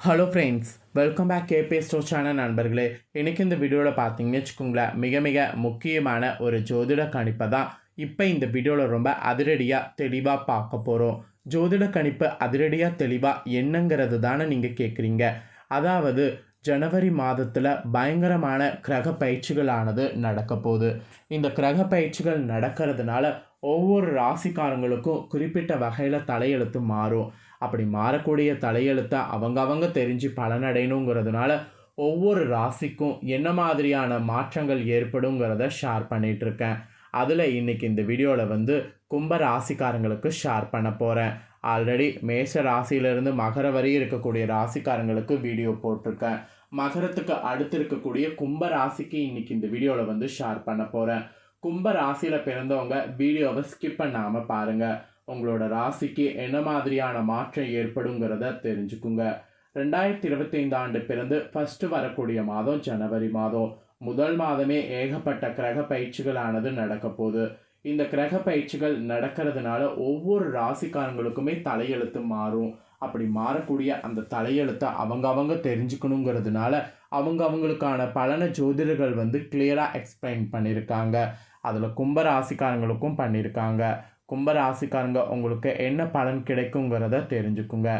Hello friends, welcome back கேபே store channel நண்பர்களே. இன்றைக்கி இந்த வீடியோவில் பார்த்தீங்கன்னு வச்சுக்கோங்களேன், மிக மிக முக்கியமான ஒரு ஜோதிட கணிப்பை தான் இப்போ இந்த வீடியோவில் ரொம்ப அதிரடியாக தெளிவாக பார்க்க போகிறோம். ஜோதிட கணிப்பு அதிரடியாக தெளிவாக என்னங்கிறது தானே நீங்கள் கேட்குறீங்க. அதாவது ஜனவரி மாதத்தில் பயங்கரமான கிரக பயிற்சிகளானது நடக்க போகுது. இந்த கிரக பயிற்சிகள் நடக்கிறதுனால ஒவ்வொரு ராசிக்காரங்களுக்கும் குறிப்பிட்ட வகையில் தலையெழுத்து மாறும். அப்படி மாறக்கூடிய தலையெழுத்தை அவங்க தெரிஞ்சு பலனடையணுங்கிறதுனால ஒவ்வொரு ராசிக்கும் என்ன மாதிரியான மாற்றங்கள் ஏற்படுங்கிறத ஷேர் பண்ணிகிட்ருக்கேன். அதில் இன்றைக்கி இந்த வீடியோவில் கும்ப ராசிக்காரங்களுக்கு ஷேர் பண்ண போகிறேன். ஆல்ரெடி மேஷ ராசியிலிருந்து மகர வரை இருக்கக்கூடிய ராசிக்காரங்களுக்கு வீடியோ போட்டிருக்கேன். மகரத்துக்கு அடுத்து இருக்கக்கூடிய கும்ப ராசிக்கு இன்றைக்கி இந்த வீடியோவில் ஷேர் பண்ண போகிறேன். கும்ப ராசியில் பிறந்தவங்க வீடியோவை ஸ்கிப் பண்ணாமல் பாருங்கள். உங்களோட ராசிக்கு என்ன மாதிரியான மாற்றம் ஏற்படுங்கிறத தெரிஞ்சுக்குங்க. 2025 ஆண்டு பிறந்து ஃபஸ்ட்டு வரக்கூடிய மாதம் ஜனவரி மாதம். முதல் மாதமே ஏகப்பட்ட கிரக பயிற்சிகளானது நடக்க போகுது. இந்த கிரக பயிற்சிகள் நடக்கிறதுனால ஒவ்வொரு ராசிக்காரங்களுக்குமே தலையெழுத்து மாறும். அப்படி மாறக்கூடிய அந்த தலையெழுத்தை அவங்க தெரிஞ்சுக்கணுங்கிறதுனால அவங்களுக்கான பலனை ஜோதிடர்கள் கிளியராக எக்ஸ்பிளைன் பண்ணியிருக்காங்க. அதில் கும்ப ராசிக்காரங்களுக்கும் பண்ணியிருக்காங்க. கும்ப ராசிக்காரங்க உங்களுக்கு என்ன பலன் கிடைக்குங்கிறத தெரிஞ்சுக்குங்க.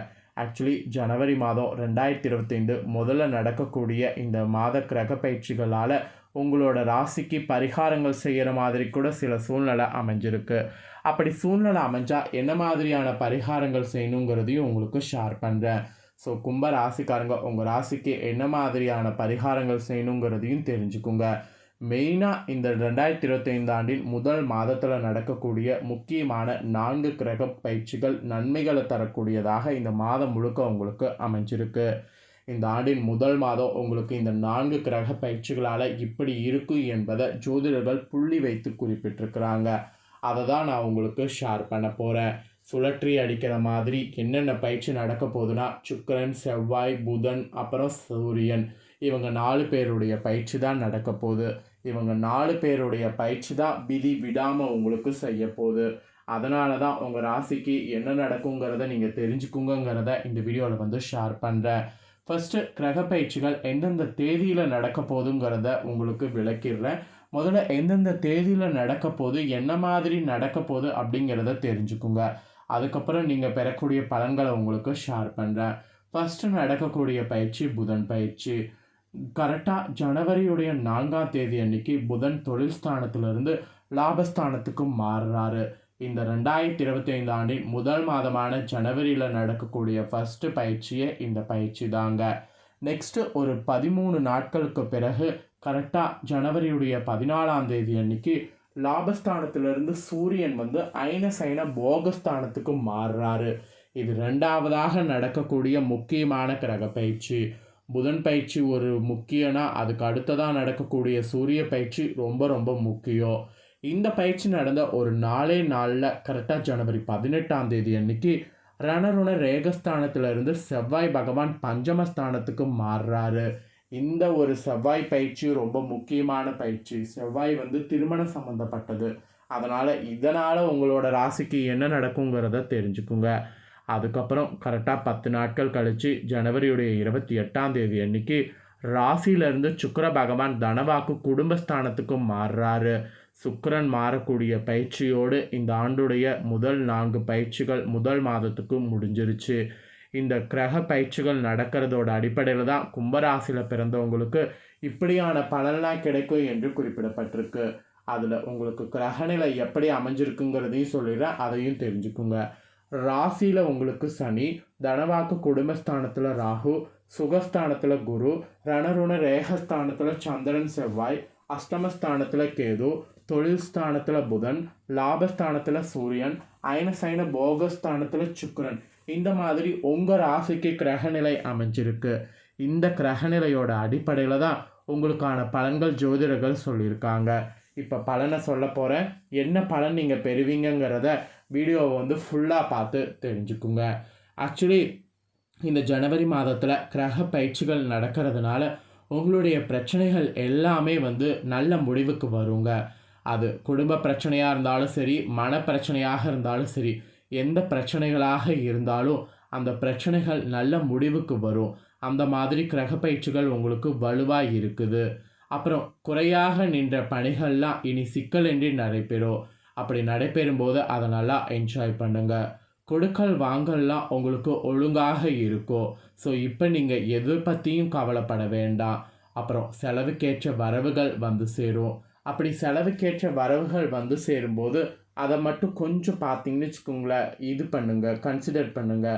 ஆக்சுவலி ஜனவரி மாதம் 2025 முதல்ல நடக்கக்கூடிய இந்த மாத கிரக பயிற்சிகளால் உங்களோட ராசிக்கு பரிகாரங்கள் செய்கிற மாதிரி கூட சில சூழ்நிலை அமைஞ்சிருக்கு. அப்படி சூழ்நிலை அமைஞ்சால் என்ன மாதிரியான பரிகாரங்கள் செய்யணுங்கிறதையும் உங்களுக்கு ஷேர் பண்ணுறேன். ஸோ கும்ப ராசிக்காரங்க உங்கள் ராசிக்கு என்ன மாதிரியான பரிகாரங்கள் செய்யணுங்கிறதையும் தெரிஞ்சுக்குங்க. மெயினாக இந்த 2025 ஆண்டின் முதல் மாதத்தில் நடக்கக்கூடிய முக்கியமான 4 கிரக பயிற்சிகள் நன்மைகளை தரக்கூடியதாக இந்த மாதம் முழுக்க உங்களுக்கு அமைஞ்சிருக்கு. இந்த ஆண்டின் முதல் மாதம் உங்களுக்கு இந்த 4 கிரக பயிற்சிகளால் இப்படி இருக்கும் என்பதை ஜோதிடர்கள் புள்ளி வைத்து குறிப்பிட்டிருக்கிறாங்க. அதை தான் நான் உங்களுக்கு ஷேர் பண்ண போகிறேன். சுழற்றி அடிக்கிற மாதிரி என்னென்ன பயிற்சி நடக்க போகுதுன்னா, சுக்கிரன், செவ்வாய், புதன், அப்புறம் சூரியன், இவங்க 4 பேருடைய பயிற்சி தான் நடக்க போகுது. இவங்க 4 பேருடைய பயிற்சி தான் விதி விடாமல் உங்களுக்கு செய்ய போகுது. அதனால தான் உங்கள் ராசிக்கு என்ன நடக்குங்கிறத நீங்கள் தெரிஞ்சுக்குங்கிறத இந்த வீடியோவில் ஷேர் பண்ணுறேன். ஃபஸ்ட்டு கிரக பயிற்சிகள் எந்தெந்த தேதியில் நடக்க போகுதுங்கிறத உங்களுக்கு விளக்கிடுறேன். முதல்ல எந்தெந்த தேதியில் நடக்க போகுது, என்ன மாதிரி நடக்க போகுது அப்படிங்கிறத தெரிஞ்சுக்குங்க. அதுக்கப்புறம் நீங்கள் பெறக்கூடிய பலன்களை உங்களுக்கு ஷேர் பண்ணுறேன். ஃபஸ்ட்டு நடக்கக்கூடிய பயிற்சி புதன் பயிற்சி. கரெக்டாக ஜனவரியுடைய 4ஆம் தேதி அன்னைக்கு புதன் தொழில் ஸ்தானத்திலிருந்து லாபஸ்தானத்துக்கு மாறுறாரு. இந்த 2025 ஆண்டின் முதல் மாதமான ஜனவரியில் நடக்கக்கூடிய ஃபஸ்ட்டு பயிற்சியே இந்த பயிற்சி தாங்க. நெக்ஸ்ட்டு ஒரு 13 நாட்களுக்கு பிறகு கரெக்டாக ஜனவரியுடைய 14ஆம் தேதி அன்னைக்கு லாபஸ்தானத்திலிருந்து சூரியன் அயன சயன போகஸ்தானத்துக்கு மாறுறாரு. இது 2வதாக நடக்கக்கூடிய முக்கியமான கிரக பயிற்சி. புதன் பயிற்சி ஒரு முக்கியம்னா அதுக்கு அடுத்ததாக நடக்கக்கூடிய சூரிய பயிற்சி ரொம்ப முக்கியம். இந்த பயிற்சி நடந்த ஒரு நாளில் கரெக்டாக ஜனவரி 18ஆம் தேதி அன்னைக்கு ரணருண ரேகஸ்தானத்திலிருந்து செவ்வாய் பகவான் பஞ்சமஸ்தானத்துக்கு மாறுறாரு. இந்த ஒரு செவ்வாய் பயிற்சி ரொம்ப முக்கியமான பயிற்சி. செவ்வாய் திருமணம் சம்மந்தப்பட்டது. இதனால் உங்களோட ராசிக்கு என்ன நடக்குங்கிறத தெரிஞ்சுக்குங்க. அதுக்கப்புறம் கரெக்டாக 10 நாட்கள் கழித்து ஜனவரியுடைய 28ஆம் தேதி அன்னைக்கு ராசியிலேருந்து சுக்கிர பகவான் தனவாக்கு குடும்பஸ்தானத்துக்கு மாறுறாரு. சுக்கிரன் மாறக்கூடிய பயிற்சியோடு இந்த ஆண்டுடைய முதல் 4 பயிற்சிகள் முதல் மாதத்துக்கு முடிஞ்சிருச்சு. இந்த கிரக பயிற்சிகள் நடக்கிறதோட அடிப்படையில் தான் கும்பராசியில் பிறந்தவங்களுக்கு இப்படியான பலன்லாம் கிடைக்கும் என்று குறிப்பிடப்பட்டிருக்கு. அதில் உங்களுக்கு கிரகநிலை எப்படி அமைஞ்சிருக்குங்கிறதையும் சொல்லிடுறேன், அதையும் தெரிஞ்சுக்குங்க. ராசியில் உங்களுக்கு சனி, தனவாக்கு குடும்பஸ்தானத்தில் ராகு, சுகஸ்தானத்தில் குரு, ரணருண ரேகஸ்தானத்தில் சந்திரன் செவ்வாய், அஷ்டமஸ்தானத்தில் கேது, தொழில் ஸ்தானத்தில் புதன், லாபஸ்தானத்தில் சூரியன், அயனசைன போகஸ்தானத்தில் சுக்கிரன், இந்த மாதிரி உங்கள் ராசிக்கு கிரகநிலை அமைஞ்சிருக்கு. இந்த கிரகநிலையோட அடிப்படையில் தான் உங்களுக்கான பலன்கள் ஜோதிடர்கள் சொல்லியிருக்காங்க. இப்போ பலனை சொல்ல போகிறேன். என்ன பலன் நீங்கள் பெறுவீங்கிறத வீடியோவை ஃபுல்லாக பார்த்து தெரிஞ்சுக்குங்க. ஆக்சுவலி இந்த ஜனவரி மாதத்தில் கிரக பயிற்சிகள் நடக்கிறதுனால உங்களுடைய பிரச்சனைகள் எல்லாமே நல்ல முடிவுக்கு வருங்க. அது குடும்ப பிரச்சனையாக இருந்தாலும் சரி, மன பிரச்சனையாக இருந்தாலும் சரி, எந்த பிரச்சனைகளாக இருந்தாலும் அந்த பிரச்சனைகள் நல்ல முடிவுக்கு வரும். அந்த மாதிரி கிரக பயிற்சிகள் உங்களுக்கு வலுவாக இருக்குது. அப்புறம் குறையாக நின்ற பணிகள்லாம் இனி சிக்கலின்றி நடைபெறும். அப்படி நடைபெறும்போது அதை நல்லா என்ஜாய் பண்ணுங்க. கொடுக்கல் வாங்கல்லாம் உங்களுக்கு ஒழுங்காக இருக்கும். ஸோ இப்போ நீங்கள் எது பற்றியும் கவலைப்பட வேண்டாம். அப்புறம் செலவுக்கேற்ற வரவுகள் வந்து சேரும். அப்படி செலவுக்கேற்ற வரவுகள் வந்து சேரும்போது அதை மட்டும் கொஞ்சம் பார்த்தீங்கன்னு வச்சுக்கோங்களேன், இது பண்ணுங்க, கன்சிடர் பண்ணுங்க.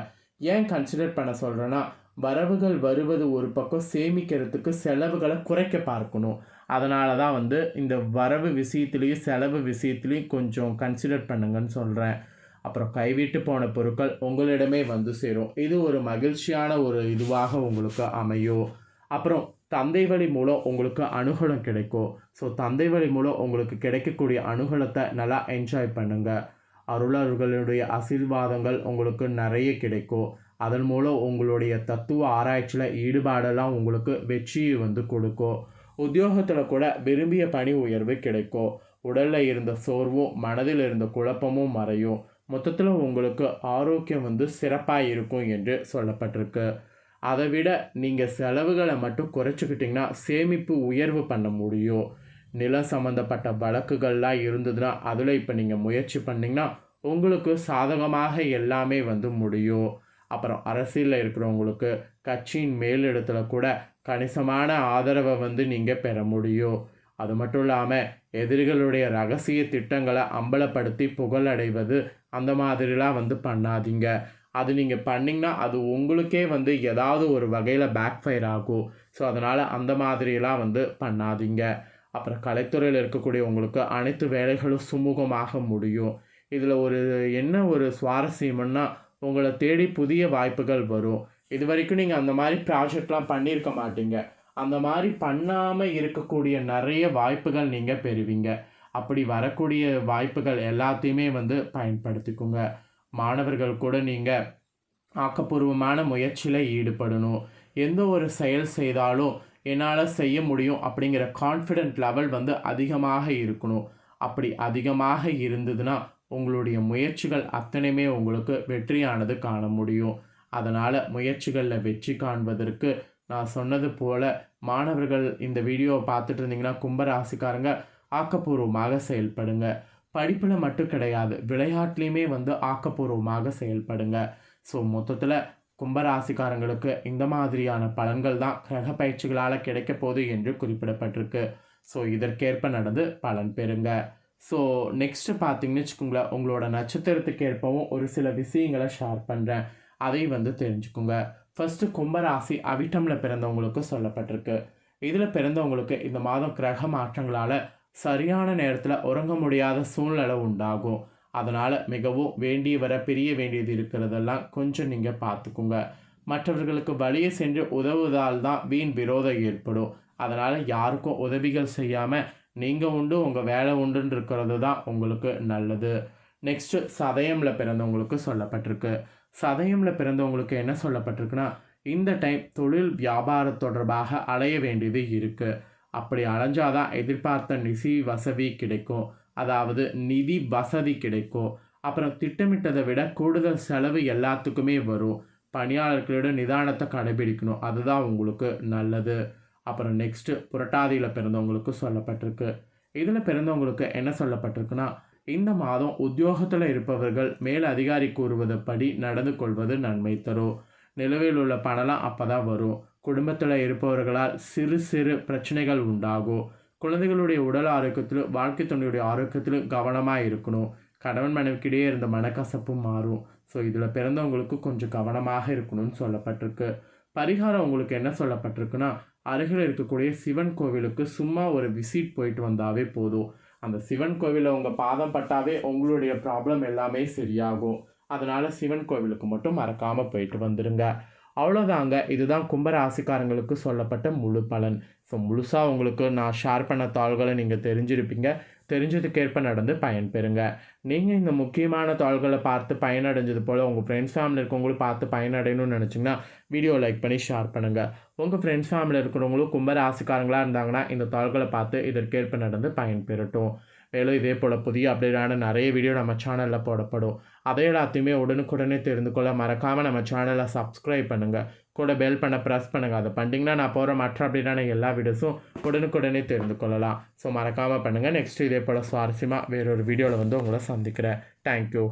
ஏன் கன்சிடர் பண்ண சொல்கிறேன்னா, வரவுகள் வருவது ஒரு பக்கம், சேமிக்கிறதுக்கு செலவுகளை குறைக்க பார்க்கணும். அதனால தான் வந்து இந்த வரவு விஷயத்துலேயும் செலவு விஷயத்துலேயும் கொஞ்சம் கன்சிடர் பண்ணுங்கன்னு சொல்கிறேன். அப்புறம் கைவிட்டு போன பொருட்கள் உங்களிடமே வந்து சேரும். இது ஒரு மகிழ்ச்சியான ஒரு இதுவாக உங்களுக்கு அமையும். அப்புறம் தந்தை வழி மூலம் உங்களுக்கு அனுகூலம் கிடைக்கும். ஸோ தந்தை வழி மூலம் உங்களுக்கு கிடைக்கக்கூடிய அனுகூலத்தை நல்லா என்ஜாய் பண்ணுங்கள். அருளர்களுடைய ஆசீர்வாதங்கள் உங்களுக்கு நிறைய கிடைக்கும். அதன் மூலம் உங்களுடைய தத்துவ ஆராய்ச்சியில் ஈடுபாடெல்லாம் உங்களுக்கு வெற்றியை வந்து கொடுக்கும். உத்தியோகத்தில் கூட விரும்பிய பணி உயர்வு கிடைக்கும். உடலில் இருந்த சோர்வும் மனதில் இருந்த குழப்பமும் மறையும். மொத்தத்தில் உங்களுக்கு ஆரோக்கியம் வந்து சிறப்பாக இருக்கும் என்று சொல்லப்பட்டிருக்கு. அதை விட நீங்கள் செலவுகளை மட்டும் குறைச்சிக்கிட்டிங்கன்னா சேமிப்பு உயர்வு பண்ண முடியும். நிலம் சம்மந்தப்பட்ட வழக்குகள்லாம் இருந்ததுன்னா அதில் இப்போ நீங்கள் முயற்சி பண்ணிங்கன்னா உங்களுக்கு சாதகமாக எல்லாமே வந்து முடியும். அப்புறம் அரசியலில் இருக்கிறவங்களுக்கு கட்சியின் மேலிடத்துல கூட கணிசமான ஆதரவை வந்து நீங்கள் பெற முடியும். அது மட்டும் இல்லாமல் எதிரிகளுடைய ரகசிய திட்டங்களை அம்பலப்படுத்தி புகழடைவது அந்த மாதிரிலாம் வந்து பண்ணாதீங்க. அது நீங்கள் பண்ணிங்கன்னா அது உங்களுக்கே வந்து ஏதாவது ஒரு வகையில் பேக் ஃபயர் ஆகும். ஸோ அதனால் அந்த மாதிரிலாம் வந்து பண்ணாதீங்க. அப்புறம் கலைத்துறையில் இருக்கக்கூடிய உங்களுக்கு அனைத்து வேலைகளும் சுமூகமாக முடியும். இதில் என்ன ஒரு சுவாரஸ்யம்னா, உங்களை தேடி புதிய வாய்ப்புகள் வரும். இது வரைக்கும் நீங்கள் அந்த மாதிரி ப்ராஜெக்ட்லாம் பண்ணியிருக்க மாட்டீங்க. அந்த மாதிரி பண்ணாமல் இருக்கக்கூடிய நிறைய வாய்ப்புகள் நீங்கள் பெறுவீங்க. அப்படி வரக்கூடிய வாய்ப்புகள் எல்லாத்தையுமே வந்து பயன்படுத்திக்கோங்க. மாணவர்கள் கூட நீங்கள் ஆக்கப்பூர்வமான முயற்சியில் ஈடுபடணும். எந்த ஒரு செயல் செய்தாலும் என்னால் செய்ய முடியும் அப்படிங்கிற கான்ஃபிடென்ட் லெவல் வந்து அதிகமாக இருக்கணும். அப்படி அதிகமாக இருந்ததுன்னா உங்களுடைய முயற்சிகள் அத்தனையுமே உங்களுக்கு வெற்றியானது காண முடியும். அதனால் முயற்சிகளில் வெற்றி காண்பதற்கு நான் சொன்னது போல் மாணவர்கள் இந்த வீடியோவை பார்த்துட்டு இருந்தீங்கன்னா கும்பராசிக்காரங்க ஆக்கப்பூர்வமாக செயல்படுங்க. படிப்பில் மட்டும் கிடையாது, விளையாட்டுலேயுமே வந்து ஆக்கப்பூர்வமாக செயல்படுங்க. ஸோ மொத்தத்தில் கும்பராசிக்காரங்களுக்கு இந்த மாதிரியான பலன்கள் தான் கிரக பயிற்சிகளால் கிடைக்க போகுது என்று குறிப்பிடப்பட்டிருக்கு. ஸோ இதற்கேற்ப நடந்து பலன் பெறுங்க. ஸோ நெக்ஸ்ட்டு பார்த்தீங்கன்னு வச்சுக்கோங்களேன், உங்களோட நட்சத்திரத்துக்கு ஏற்பவும் ஒரு சில விஷயங்களை ஷேர் பண்ணுறேன். அதை வந்து தெரிஞ்சுக்கோங்க. ஃபஸ்ட்டு கும்பராசி அவிட்டமில் பிறந்தவங்களுக்கு சொல்லப்பட்டிருக்கு. இதில் பிறந்தவங்களுக்கு இந்த மாதம் கிரக மாற்றங்களால் சரியான நேரத்தில் உறங்க முடியாத சூழ்நிலை உண்டாகும். அதனால் மிகவும் வேண்டியவரை பிரிய வேண்டியது இருக்கிறதெல்லாம் கொஞ்சம் நீங்கள் பார்த்துக்குங்க. மற்றவர்களுக்கு வழியே சென்று உதவுவதால் தான் வீண் விரோதம் ஏற்படும். அதனால் யாருக்கும் உதவிகள் செய்யாமல் நீங்கள் உண்டு உங்கள் வேலை உண்டுன்னு இருக்கிறது தான் உங்களுக்கு நல்லது. நெக்ஸ்ட்டு சதயமில் பிறந்தவங்களுக்கு சொல்லப்பட்டிருக்கு. சதயமில் பிறந்தவங்களுக்கு என்ன சொல்லப்பட்டிருக்குன்னா, இந்த டைம் தொழில் வியாபாரம் தொடர்பாக அலைய வேண்டியது இருக்குது. அப்படி அலைஞ்சாதான் எதிர்பார்த்த நிதி வசதி கிடைக்கும். அதாவது நிதி வசதி கிடைக்கும். அப்புறம் திட்டமிட்டதை விட கூடுதல் செலவு எல்லாத்துக்குமே வரும். பணியாளர்களோட நிதானத்தை கடைபிடிக்கணும். அதுதான் உங்களுக்கு நல்லது. அப்புறம் நெக்ஸ்ட்டு புரட்டாதியில் பிறந்தவங்களுக்கு சொல்லப்பட்டிருக்கு. இதில் பிறந்தவங்களுக்கு என்ன சொல்லப்பட்டிருக்குன்னா, இந்த மாதம் உத்தியோகத்தில் இருப்பவர்கள் மேல் அதிகாரி கூறுவதுபடி நடந்து கொள்வது நன்மை தரும். நிலுவையில் உள்ள பணம்லாம் அப்போ தான் வரும். குடும்பத்தில் இருப்பவர்களால் சிறு சிறு பிரச்சனைகள் உண்டாகும். குழந்தைகளுடைய உடல் ஆரோக்கியத்திலும் வாழ்க்கை துணையுடைய ஆரோக்கியத்திலும் கவனமாக இருக்கணும். கணவன் மனைவிக்கிடையே இருந்த மனக்கசப்பும் மாறும். ஸோ இதில் பிறந்தவங்களுக்கு கொஞ்சம் கவனமாக இருக்கணும்னு சொல்லப்பட்டிருக்கு. பரிகாரம் உங்களுக்கு என்ன சொல்லப்பட்டிருக்குன்னா, அருகில் இருக்கக்கூடிய சிவன் கோவிலுக்கு சும்மா ஒரு விசிட் போயிட்டு வந்தாவே போதும். அந்த சிவன் கோவிலில் உங்கள் பாதம் பட்டாவே உங்களுடைய ப்ராப்ளம் எல்லாமே சரியாகும். அதனால் சிவன் கோவிலுக்கு மட்டும் மறக்காமல் போயிட்டு வந்துடுங்க. அவ்வளோதாங்க. இதுதான் கும்பராசிக்காரங்களுக்கு சொல்லப்பட்ட முழு பலன். ஸோ முழுசாக உங்களுக்கு நான் ஷேர் பண்ண தாள்களை நீங்கள் தெரிஞ்சிருப்பீங்க. தெரிஞ்சதுக்கேற்ப நடந்து பயன்பெறுங்க. நீங்கள் இந்த முக்கியமான தாள்களை பார்த்து பயனடைஞ்சது போல் உங்கள் ஃப்ரெண்ட்ஸ் ஃபேமிலி இருக்கவங்களும் பார்த்து பயனடையணும்னு நினச்சிங்கன்னா வீடியோ லைக் பண்ணி ஷேர் பண்ணுங்கள். உங்கள் ஃப்ரெண்ட்ஸ் ஃபேமிலி இருக்கிறவங்களும் கும்பராசிக்காரங்களாக இருந்தாங்கன்னா இந்த தாள்களை பார்த்து இதற்கேற்ப நடந்து பயன்பெறட்டும். மேலும் இதே போல் புதிய அப்டேட்டான நிறைய வீடியோ நம்ம சேனலில் போடப்படும். அதை எல்லாத்தையுமே உடனுக்குடனே தெரிந்து கொள்ள மறக்காமல் நம்ம சேனலை சப்ஸ்கிரைப் பண்ணுங்கள். கூட பெல் பண்ண ப்ரெஸ் பண்ணுங்கள். அதை பண்ணிட்டீங்கன்னா நான் போகிற மற்ற அப்டேட்டான எல்லா வீடியோஸும் உடனுக்குடனே தெரிந்து கொள்ளலாம். ஸோ மறக்காமல் பண்ணுங்கள். நெக்ஸ்ட் இதே போல் சுவாரஸ்யமாக வேறொரு வீடியோவில் வந்து உங்களை சந்திக்கிறேன். தேங்க்யூ.